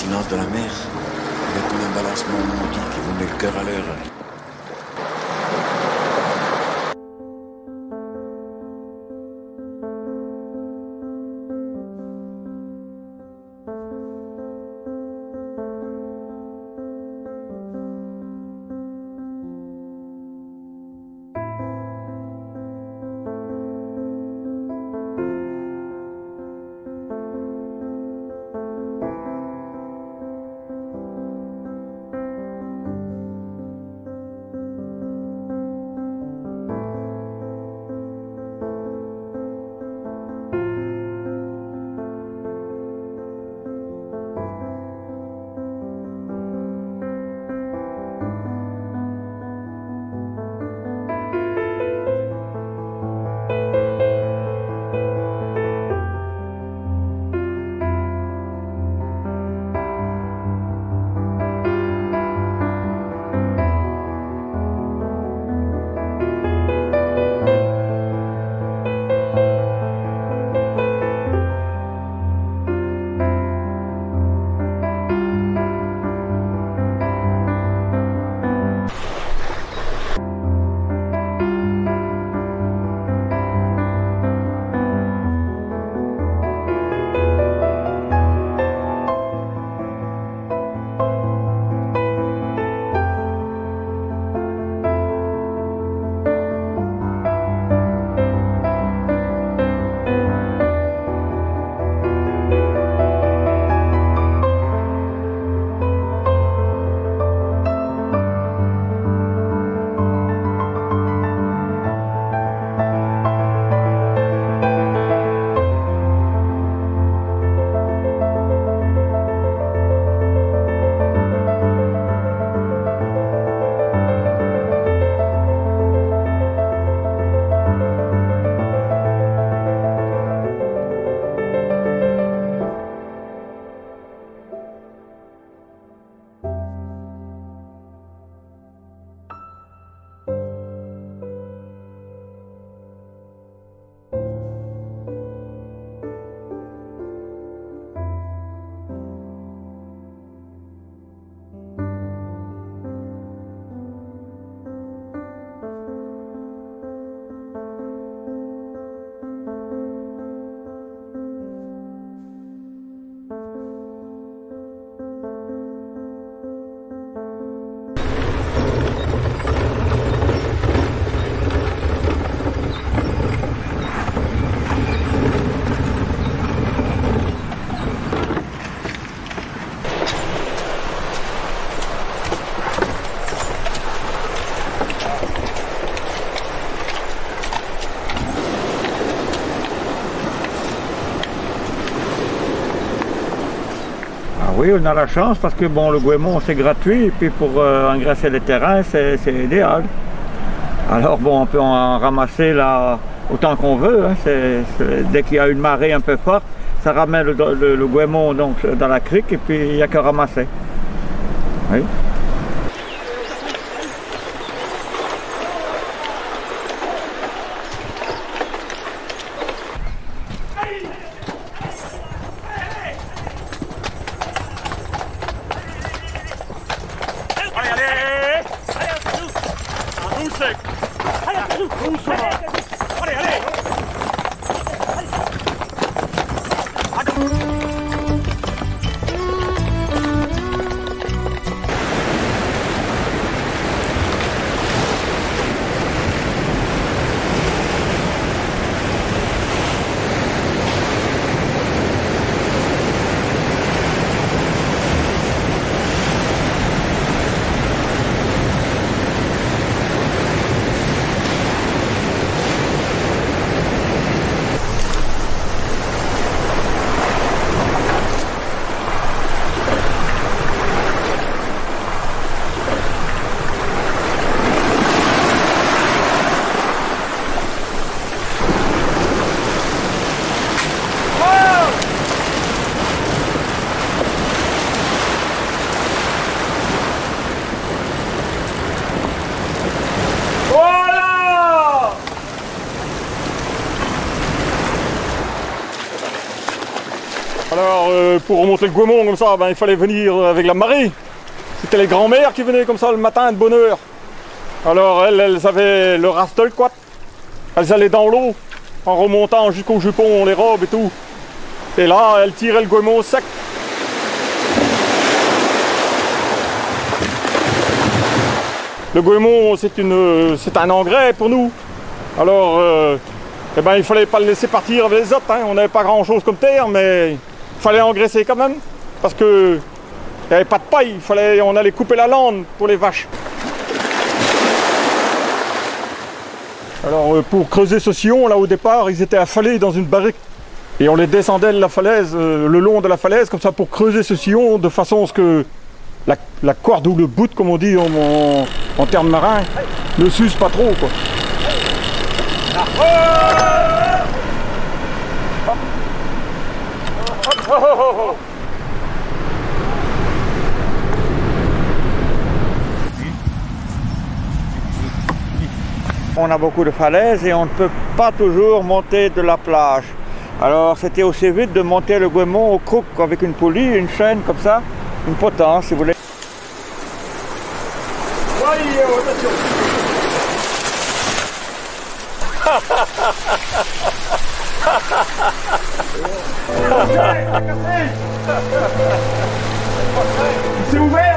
silence de la mer, il y a comme un balancement maudit qui vous met le cœur à l'heure. Oui, on a la chance parce que bon, le Gouémont c'est gratuit et puis pour engraisser les terrains c'est idéal. Alors bon, on peut en ramasser là autant qu'on veut. Hein. Dès qu'il y a une marée un peu forte, ça ramène le Gouémont donc dans la crique et puis il n'y a qu'à ramasser. Oui. pour remonter le Gouémont comme ça, ben, il fallait venir avec la marée. C'était les grands-mères qui venaient comme ça le matin de bonne heure. Alors elles avaient le rastel quoi. Elles allaient dans l'eau en remontant jusqu'au jupon, les robes et tout. Et là, elles tiraient le Gouémont sec. Le Gouémont, c'est un engrais pour nous. Alors, eh ben, il fallait pas le laisser partir avec les autres. Hein. On n'avait pas grand-chose comme terre, mais il fallait engraisser quand même. Parce que il n'y avait pas de paille. On allait couper la lande pour les vaches. Alors, pour creuser ce sillon, là au départ, ils étaient affalés dans une barrique. Et on les descendait de la falaise, le long de la falaise, comme ça, pour creuser ce sillon, de façon à ce que la corde ou le bout, comme on dit en termes marins, ne s'use pas trop, quoi. On a beaucoup de falaises et on ne peut pas toujours monter de la plage. Alors c'était aussi vite de monter le Gouémont au croc avec une poulie, une chaîne comme ça, une potence si vous voulez. C'est ouvert.